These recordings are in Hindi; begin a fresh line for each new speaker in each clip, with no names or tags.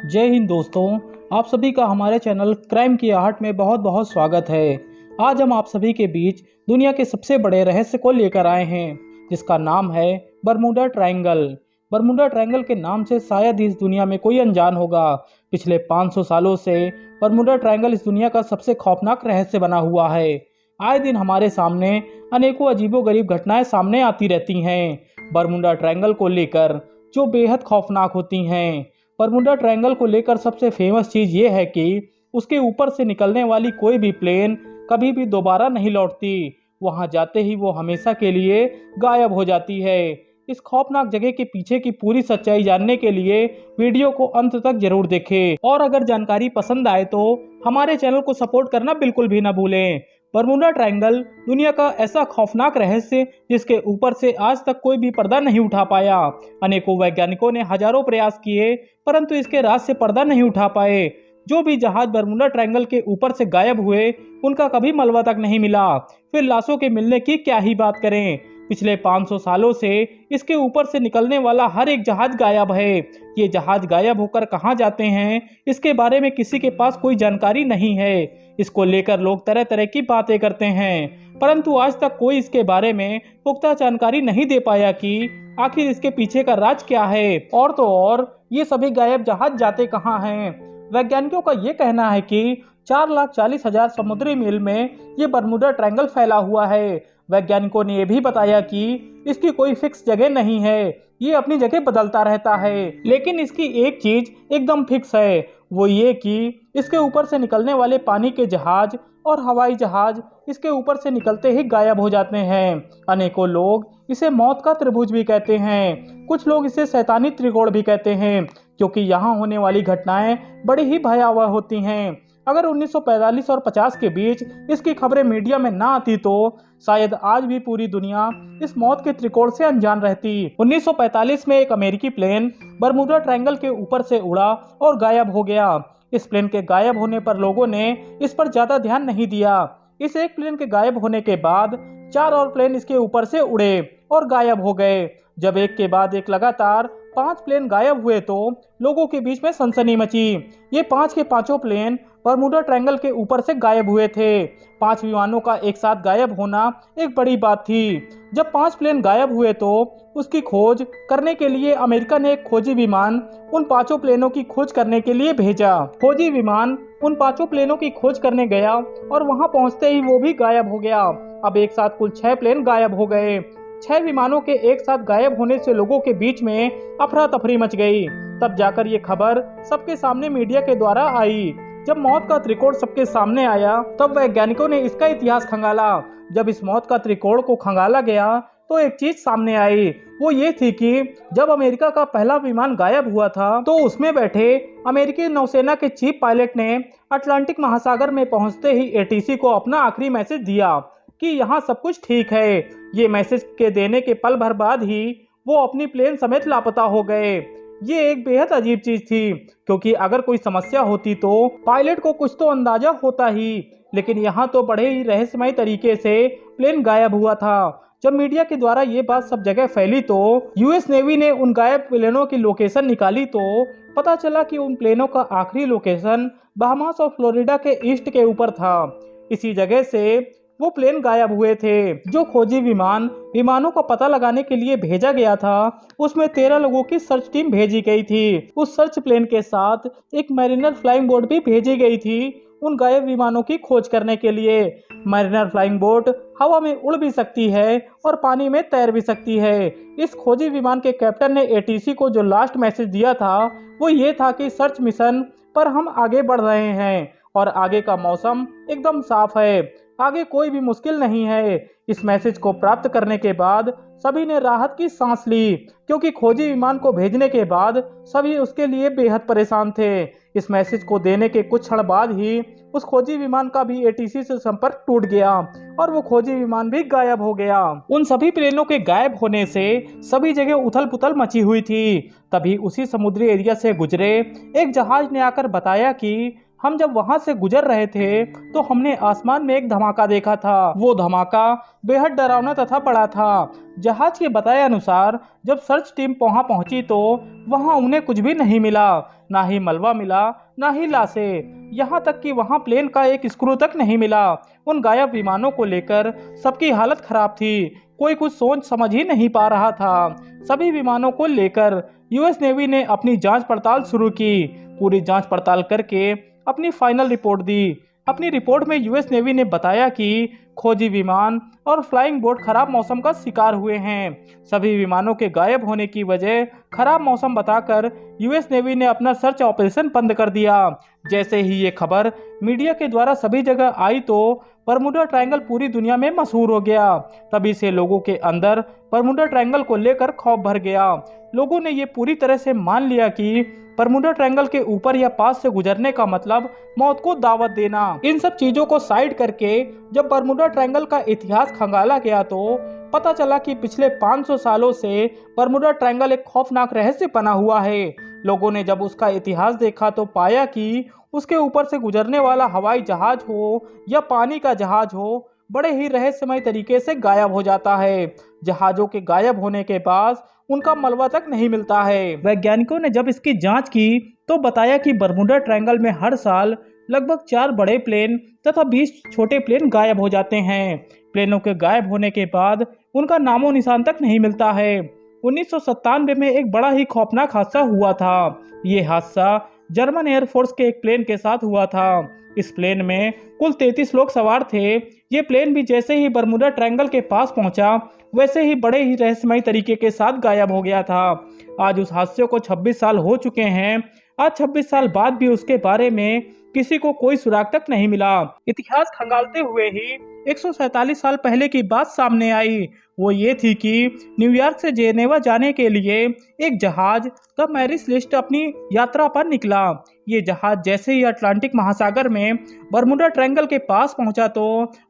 जय हिंद दोस्तों। आप सभी का हमारे चैनल क्राइम की आहट में बहुत बहुत स्वागत है। आज हम आप सभी के बीच दुनिया के सबसे बड़े रहस्य को लेकर आए हैं, जिसका नाम है बरमूडा ट्रायंगल। बरमूडा ट्रायंगल के नाम से शायद इस दुनिया में कोई अनजान होगा। पिछले 500 सालों से बरमूडा ट्रायंगल इस दुनिया का सबसे खौफनाक रहस्य बना हुआ है। आए दिन हमारे सामने अनेकों अजीबोगरीब घटनाएं सामने आती रहती हैं बरमूडा ट्रायंगल को लेकर, जो बेहद खौफनाक होती हैं। बरमूडा ट्रायंगल को लेकर सबसे फेमस चीज़ ये है कि उसके ऊपर से निकलने वाली कोई भी प्लेन कभी भी दोबारा नहीं लौटती। वहां जाते ही वो हमेशा के लिए गायब हो जाती है। इस खौफनाक जगह के पीछे की पूरी सच्चाई जानने के लिए वीडियो को अंत तक जरूर देखें, और अगर जानकारी पसंद आए तो हमारे चैनल को सपोर्ट करना बिल्कुल भी ना भूलें। बरमूडा ट्रायंगल दुनिया का ऐसा खौफनाक रहस्य जिसके ऊपर से आज तक कोई भी पर्दा नहीं उठा पाया। अनेकों वैज्ञानिकों ने हजारों प्रयास किए, परंतु इसके राज से पर्दा नहीं उठा पाए। जो भी जहाज बरमूडा ट्रायंगल के ऊपर से गायब हुए, उनका कभी मलबा तक नहीं मिला। फिर लाशों के मिलने की क्या ही बात करें। पिछले 500 सालों से इसके ऊपर से निकलने वाला हर एक जहाज गायब है। ये जहाज गायब होकर कहाँ जाते हैं, इसके बारे में किसी के पास कोई जानकारी नहीं है। इसको लेकर लोग तरह तरह की बातें करते हैं, परंतु आज तक कोई इसके बारे में पुख्ता जानकारी नहीं दे पाया कि आखिर इसके पीछे का राज क्या है। और तो और ये सभी गायब जहाज जाते कहाँ हैं। वैज्ञानिकों का ये कहना है कि 4,40,000 समुद्री मील में ये बरमूडा ट्रायंगल फैला हुआ है। वैज्ञानिकों ने यह भी बताया कि इसकी कोई फिक्स जगह नहीं है, ये अपनी जगह बदलता रहता है। लेकिन इसकी एक चीज एकदम फिक्स है, वो ये कि इसके ऊपर से निकलने वाले पानी के जहाज और हवाई जहाज इसके ऊपर से निकलते ही गायब हो जाते हैं। अनेकों लोग इसे मौत का त्रिभुज भी कहते हैं, कुछ लोग इसे शैतानी त्रिकोण भी कहते हैं, क्योंकि यहाँ होने वाली घटनाएं बड़ी ही भयावह होती हैं। अगर 1945 और 50 के बीच इसकी खबरें मीडिया में ना आती तो शायद आज भी पूरी दुनिया इस मौत के त्रिकोण से अनजान रहती। 1945 में एक अमेरिकी प्लेन बरमूडा ट्रायंगल के ऊपर से उड़ा और गायब हो गया। इस प्लेन के गायब होने पर लोगों ने इस पर ज्यादा ध्यान नहीं दिया। इस एक प्लेन के गायब होने के बाद 4 और प्लेन इसके ऊपर से उड़े और गायब हो गए। जब एक के बाद एक लगातार 5 प्लेन गायब हुए तो लोगों के बीच में सनसनी मची। ये 5 के पांचों प्लेन बरमूडा ट्रायंगल के ऊपर से गायब हुए थे। 5 विमानों का एक साथ गायब होना एक बड़ी बात थी। जब 5 प्लेन गायब हुए तो उसकी खोज करने के लिए अमेरिका ने एक खोजी विमान उन 5 प्लेनों की खोज करने के लिए भेजा। खोजी विमान उन 5 प्लेनों की खोज करने गया और वहां पहुंचते ही वो भी गायब हो गया। अब एक साथ कुल 6 प्लेन गायब हो गए। 6 विमानों के एक साथ गायब होने से लोगों के बीच में अफरा तफरी मच गई। तब जाकर ये खबर सबके सामने मीडिया के द्वारा आई। जब मौत का त्रिकोण सबके सामने आया तब वैज्ञानिकों ने इसका इतिहास खंगाला। जब इस मौत का त्रिकोण को खंगाला गया तो एक चीज सामने आई, वो ये थी कि जब अमेरिका का पहला विमान गायब हुआ था तो उसमें बैठे अमेरिकी नौसेना के चीफ पायलट ने अटलांटिक महासागर में पहुंचते ही एटीसी को अपना आखिरी मैसेज दिया कि यहाँ सब कुछ ठीक है। ये मैसेज के देने के पल भर बाद ही वो अपनी प्लेन समेत लापता हो गए। ये एक बेहद अजीब चीज थी, क्योंकि अगर कोई समस्या होती तो पायलट को कुछ तो अंदाजा होता ही, लेकिन यहाँ तो बड़े ही रहस्यमय तरीके से प्लेन गायब हुआ था। जब मीडिया के द्वारा ये बात सब जगह फैली तो यूएस नेवी ने उन गायब प्लेनों की लोकेशन निकाली तो पता चला कि उन प्लेनों का आखिरी लोकेशन बहामास और फ्लोरिडा के ईस्ट के ऊपर था। इसी जगह से वो प्लेन गायब हुए थे। जो खोजी विमानों का पता लगाने के लिए भेजा गया था, उसमें 13 लोगों की सर्च टीम भेजी गई थी। उस सर्च प्लेन के साथ एक मैरिनर फ्लाइंग बोट भी भेजी गई थी उन गायब विमानों की खोज करने के लिए। मैरिनर फ्लाइंग बोट हवा में उड़ भी सकती है और पानी में तैर भी सकती है। इस खोजी विमान के कैप्टन ने एटीसी को जो लास्ट मैसेज दिया था वो ये था कि सर्च मिशन पर हम आगे बढ़ रहे हैं और आगे का मौसम एकदम साफ है, आगे कोई भी मुश्किल नहीं है। इस मैसेज को प्राप्त करने के बाद सभी ने राहत की सांस ली, क्योंकि खोजी विमान को भेजने के बाद सभी उसके लिए बेहद परेशान थे। इस मैसेज को देने के कुछ क्षण बाद ही उस खोजी विमान का भी एटीसी से संपर्क टूट गया और वो खोजी विमान भी गायब हो गया। उन सभी प्लेनों के गायब होने से सभी जगह उथल पुथल मची हुई थी। तभी उसी समुद्री एरिया से गुजरे एक जहाज ने आकर बताया कि हम जब वहां से गुजर रहे थे तो हमने आसमान में एक धमाका देखा था। वो धमाका बेहद डरावना तथा बड़ा था। जहाज के बताए अनुसार जब सर्च टीम वहां पहुंची तो वहां उन्हें कुछ भी नहीं मिला, ना ही मलबा मिला, ना ही लाशें, यहाँ तक कि वहां प्लेन का एक स्क्रू तक नहीं मिला। उन गायब विमानों को लेकर सबकी हालत खराब थी। कोई कुछ सोच समझ ही नहीं पा रहा था। सभी विमानों को लेकर यूएस नेवी ने अपनी जांच पड़ताल शुरू की। पूरी जांच पड़ताल करके अपनी फाइनल रिपोर्ट दी। अपनी रिपोर्ट में यूएस नेवी ने बताया कि खोजी विमान और फ्लाइंग बोट खराब मौसम का शिकार हुए हैं। सभी विमानों के गायब होने की वजह खराब मौसम बताकर यूएस नेवी ने अपना सर्च ऑपरेशन बंद कर दिया। जैसे ही ये खबर मीडिया के द्वारा सभी जगह आई तो बरमूडा ट्रायंगल पूरी दुनिया में मशहूर हो गया। तभी से लोगों के अंदर बरमूडा ट्रायंगल को लेकर खौफ भर गया। लोगों ने ये पूरी तरह से मान लिया कि बरमूडा ट्रायंगल के ऊपर या पास से गुजरने का मतलब मौत को दावत देना। इन सब चीजों को साइड करके जब बरमूडा ट्रायंगल का इतिहास खंगाला गया तो पता चला कि पिछले 500 सालों से बरमूडा ट्रायंगल एक खौफनाक रहस्य बना हुआ है। लोगों ने जब उसका इतिहास देखा तो पाया कि उसके ऊपर से गुजरने वाला हवाई जहाज हो या पानी का जहाज हो, बड़े ही रहस्यमय तरीके से गायब हो जाता है। जहाजों के गायब होने के बाद उनका मलबा तक नहीं मिलता है। वैज्ञानिकों ने जब इसकी जांच की तो बताया कि बरमूडा ट्रायंगल में हर साल लगभग 4 बड़े प्लेन तथा 20 छोटे प्लेन गायब हो जाते हैं। प्लेनों के गायब होने के बाद उनका नामो निशान तक नहीं मिलता है। 1997 में एक बड़ा ही खौफनाक हादसा हुआ था। ये हादसा जर्मन एयरफोर्स के एक प्लेन के साथ हुआ था। इस प्लेन में कुल 33 लोग सवार थे। ये प्लेन भी जैसे ही बरमूडा ट्रायंगल के पास पहुंचा वैसे ही बड़े ही रहस्यमय तरीके के साथ गायब हो गया था। आज उस हादसे को 26 साल हो चुके हैं। आज 26 साल बाद भी उसके बारे में किसी को कोई सुराग तक नहीं मिला। इतिहास खंगालते हुए ही 147 साल पहले की बात सामने आई। वो ये थी कि न्यूयॉर्क से जेनेवा जाने के लिए एक जहाज द मैरिस लिस्ट अपनी यात्रा पर निकला। ये जहाज जैसे ही अटलांटिक महासागर में बरमूडा ट्रायंगल के पास पहुंचा तो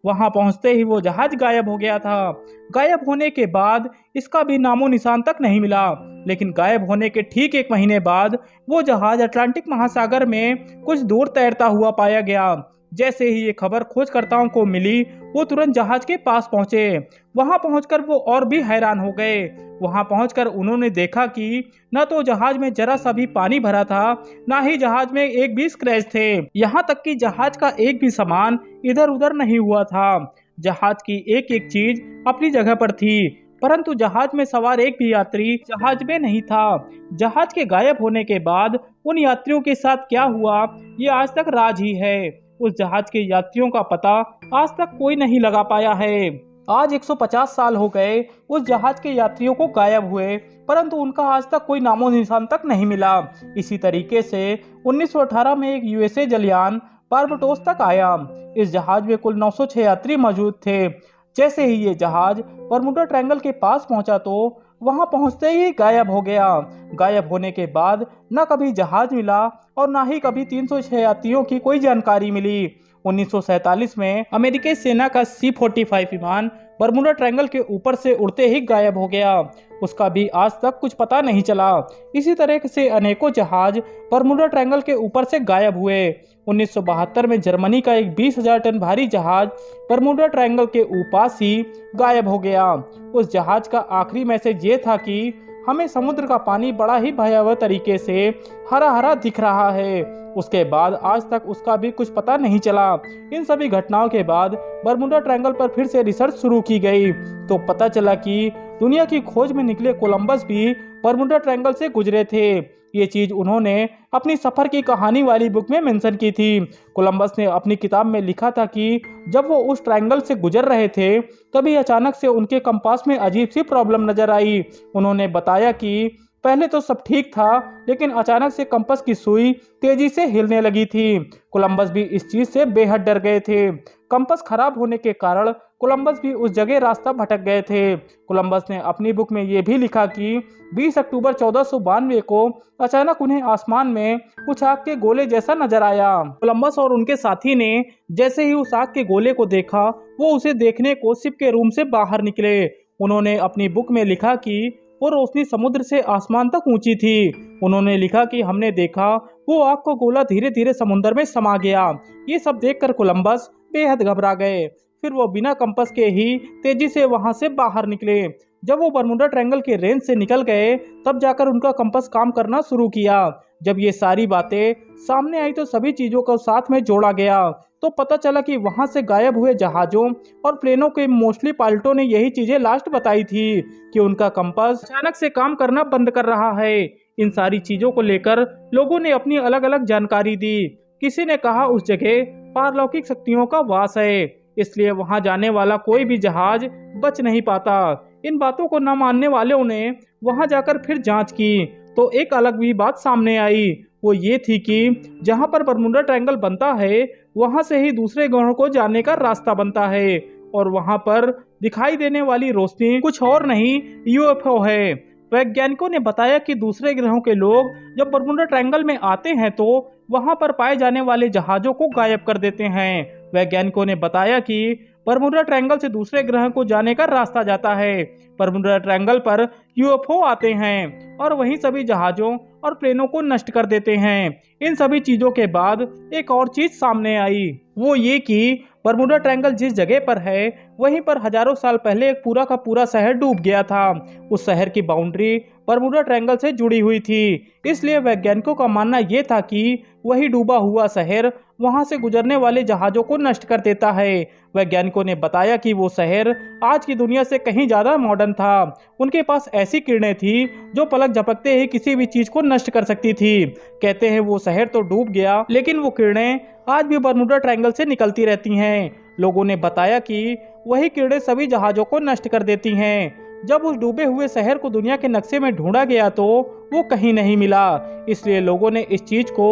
वहां पहुंचते ही वो जहाज गायब हो गया था। गायब होने के बाद इसका भी नामो निशान तक नहीं मिला। लेकिन गायब होने के ठीक 1 महीने बाद वो जहाज अटलांटिक महासागर में कुछ दूर तैरता हुआ पाया गया। जैसे ही ये खबर खोजकर्ताओं को मिली वो तुरंत जहाज के पास पहुंचे। वहां पहुंचकर वो और भी हैरान हो गए। वहां पहुंचकर उन्होंने देखा कि न तो जहाज में जरा सा भी पानी भरा था, ना ही जहाज में एक भी स्क्रैच थे। यहाँ तक कि जहाज का एक भी सामान इधर उधर नहीं हुआ था। जहाज की एक एक चीज अपनी जगह पर थी, परंतु जहाज में सवार एक भी यात्री जहाज में नहीं था। जहाज के गायब होने के बाद उन यात्रियों के साथ क्या हुआ ये आज तक राज ही है। उस जहाज के यात्रियों का पता आज तक कोई नहीं लगा पाया है। आज 150 साल हो गए उस जहाज के यात्रियों को गायब हुए, परंतु उनका आज तक कोई नामो निशान तक नहीं मिला। इसी तरीके से 1918 में एक यूएसए जलयान बारबडोस तक आया। इस जहाज में कुल 906 यात्री मौजूद थे। जैसे ही ये जहाज बरमूडा ट्रायंगल के पास पहुंचा तो वहां पहुंचते ही गायब हो गया। गायब होने के बाद न कभी जहाज मिला और न ही कभी 306 यात्रियों की कोई जानकारी मिली। 1947 में अमेरिकी सेना का C-45 विमान बरमूडा ट्रायंगल के ऊपर से उड़ते ही गायब हो गया। उसका भी आज तक कुछ पता नहीं चला। इसी तरह से अनेकों जहाज बरमूडा ट्रायंगल के ऊपर से गायब हुए। 1972 में जर्मनी का एक 20,000 टन भारी जहाज बरमूडा ट्रायंगल के ऊपर ही गायब हो गया। उस जहाज का आखिरी मैसेज ये था कि हमें समुद्र का पानी बड़ा ही भयावह तरीके से हरा हरा दिख रहा है। उसके बाद आज तक उसका भी कुछ पता नहीं चला। इन सभी घटनाओं के बाद बरमूडा ट्रायंगल पर फिर से रिसर्च शुरू की गई तो पता चला कि दुनिया की खोज में निकले कोलंबस भी बरमूडा ट्रायंगल से गुजरे थे। ये चीज उन्होंने अपनी सफर की कहानी वाली बुक में मेंशन की थी। कोलंबस ने अपनी किताब में लिखा था कि जब वो उस ट्रायंगल से गुजर रहे थे तभी अचानक से उनके कंपास में अजीब सी प्रॉब्लम नजर आई। उन्होंने बताया कि पहले तो सब ठीक था, लेकिन अचानक से कंपास की सुई तेजी से हिलने लगी थी। कोलंबस भी इस चीज से बेहद डर गए थे। कंपास खराब होने के कारण कोलंबस भी उस जगह रास्ता भटक गए थे। कोलंबस ने अपनी बुक में ये भी लिखा कि 20 अक्टूबर 1492 को अचानक उन्हें आसमान में कुछ आग के गोले जैसा नजर आया। कोलंबस और उनके साथी ने जैसे ही उस आग के गोले को देखा वो उसे देखने को शिप के रूम से बाहर निकले। उन्होंने अपनी बुक में लिखा कि वो रोशनी समुद्र से आसमान तक ऊंची थी। उन्होंने लिखा कि हमने देखा वो आग का गोला धीरे धीरे समुद्र में समा गया। ये सब देखकर कोलंबस बेहद घबरा गए। फिर वो बिना कंपास के ही तेजी से वहां से बाहर निकले। जब वो बरमुडा ट्रायंगल के रेंज से निकल गए तब जाकर उनका कंपास काम करना शुरू किया। जब ये सारी बातें सामने आई तो सभी चीजों को साथ में जोड़ा गया तो पता चला कि वहां से गायब हुए जहाजों और प्लेनों के मोस्टली पायलटों ने यही चीजें लास्ट बताई थी कि उनका कंपास अचानक से काम करना बंद कर रहा है। इन सारी चीजों को लेकर लोगों ने अपनी अलग अलग जानकारी दी। किसी ने कहा उस जगह पारलौकिक शक्तियों का वास है, इसलिए वहां जाने वाला कोई भी जहाज बच नहीं पाता। इन बातों को न मानने वालों ने वहां जाकर फिर जांच की तो एक अलग भी बात सामने आई। वो ये थी कि जहां पर बरमुडा ट्रायंगल बनता है वहां से ही दूसरे ग्रहों को जाने का रास्ता बनता है और वहां पर दिखाई देने वाली रोशनी कुछ और नहीं यूएफओ है। वैज्ञानिकों ने बताया कि दूसरे ग्रहों के लोग जब बरमुडा ट्रायंगल में आते हैं तो वहां पर पाए जाने वाले जहाजों को गायब कर देते हैं। वैज्ञानिकों ने बताया कि बरमुडा ट्रायंगल से दूसरे ग्रह को जाने का रास्ता जाता है। बरमुडा ट्रायंगल पर यूएफओ आते हैं और वहीं सभी जहाजों और प्लेनों को नष्ट कर देते हैं। इन सभी चीजों के बाद एक और चीज सामने आई, वो ये कि बरमुडा ट्रायंगल जिस जगह पर है वहीं पर हजारों साल पहले एक पूरा का पूरा शहर डूब गया था। उस शहर की बाउंड्री बरमुडा ट्रायंगल से जुड़ी हुई थी, इसलिए वैज्ञानिकों का मानना यह था कि वही डूबा हुआ शहर वहां से गुजरने वाले जहाजों को नष्ट कर देता है। वैज्ञानिकों ने बताया कि वो शहर आज की दुनिया से कहीं ज्यादा मॉडर्न था। उनके पास ऐसी किरणें थी जो पलक झपकते ही किसी भी चीज को नष्ट कर सकती थी। कहते हैं वो शहर तो डूब गया लेकिन वो किरणें आज भी बरमुडा ट्रायंगल से निकलती रहती हैं। लोगों ने बताया कि वही किरणें सभी जहाजों को नष्ट कर देती हैं। जब उस डूबे हुए शहर को दुनिया के नक्शे में ढूंढा गया तो वो कहीं नहीं मिला, इसलिए लोगों ने इस चीज को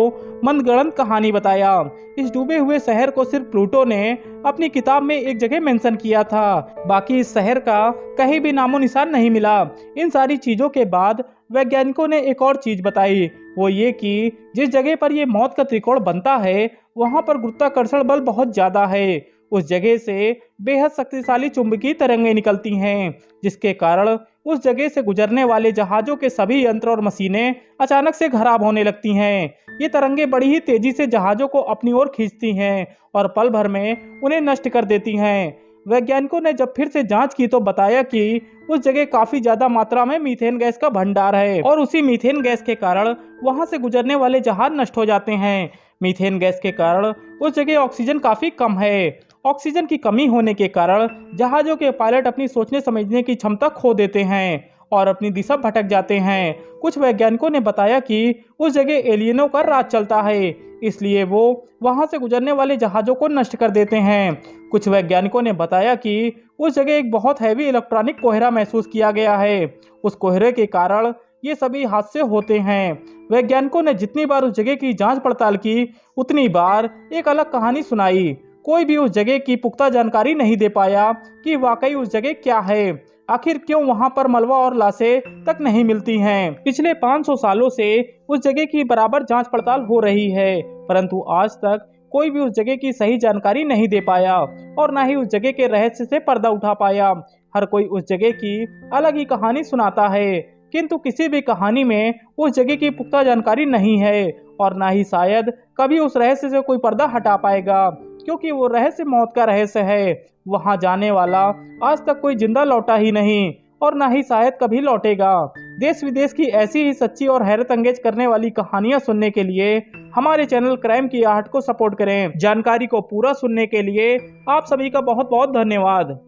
मनगढ़ंत कहानी बताया। इस डूबे हुए शहर को सिर्फ प्लूटो ने अपनी किताब में एक जगह मेंशन किया था, बाकी इस शहर का कहीं भी नामो निशान नहीं मिला। इन सारी चीजों के बाद वैज्ञानिकों ने एक और चीज बताई, वो ये कि जिस जगह पर ये मौत का त्रिकोण बनता है वहां पर गुरुत्वाकर्षण बल बहुत ज्यादा है। उस जगह से बेहद शक्तिशाली चुंबकीय तरंगें निकलती हैं, जिसके कारण उस जगह से गुजरने वाले जहाजों के सभी यंत्र और मशीनें अचानक से खराब होने लगती हैं। ये तरंगें बड़ी ही तेजी से जहाजों को अपनी ओर खींचती हैं और पल भर में उन्हें नष्ट कर देती हैं। वैज्ञानिकों ने जब फिर से जांच की तो बताया कि उस जगह काफी ज्यादा मात्रा में मीथेन गैस का भंडार है और उसी मीथेन गैस के कारण वहां से गुजरने वाले जहाज नष्ट हो जाते हैं। मीथेन गैस के कारण उस जगह ऑक्सीजन काफी कम है। ऑक्सीजन की कमी होने के कारण जहाजों के पायलट अपनी सोचने समझने की क्षमता खो देते हैं और अपनी दिशा भटक जाते हैं। कुछ वैज्ञानिकों ने बताया कि उस जगह एलियनों का राज चलता है, इसलिए वो वहां से गुजरने वाले जहाजों को नष्ट कर देते हैं। कुछ वैज्ञानिकों ने बताया कि उस जगह एक बहुत हैवी इलेक्ट्रॉनिक कोहरा महसूस किया गया है। उस कोहरे के कारण ये सभी हादसे होते हैं। वैज्ञानिकों ने जितनी बार उस जगह की जांच पड़ताल की उतनी बार एक अलग कहानी सुनाई। कोई भी उस जगह की पुख्ता जानकारी नहीं दे पाया कि वाकई उस जगह क्या है, आखिर क्यों वहां पर मलबा और लाशें तक नहीं मिलती हैं। पिछले 500 सालों से उस जगह की बराबर जांच पड़ताल हो रही है, परंतु आज तक कोई भी उस जगह की सही जानकारी नहीं दे पाया और न ही उस जगह के रहस्य से पर्दा उठा पाया। हर कोई उस जगह की अलग ही कहानी सुनाता है, किंतु किसी भी कहानी में उस जगह की पुख्ता जानकारी नहीं है और ना ही शायद कभी उस रहस्य से कोई पर्दा हटा पाएगा, क्योंकि वो रहस्य मौत का रहस्य है। वहां जाने वाला आज तक कोई जिंदा लौटा ही नहीं और ना ही शायद कभी लौटेगा। देश विदेश की ऐसी ही सच्ची और हैरत अंगेज करने वाली कहानियां सुनने के लिए हमारे चैनल क्राइम की आहट को सपोर्ट करें। जानकारी को पूरा सुनने के लिए आप सभी का बहुत बहुत धन्यवाद।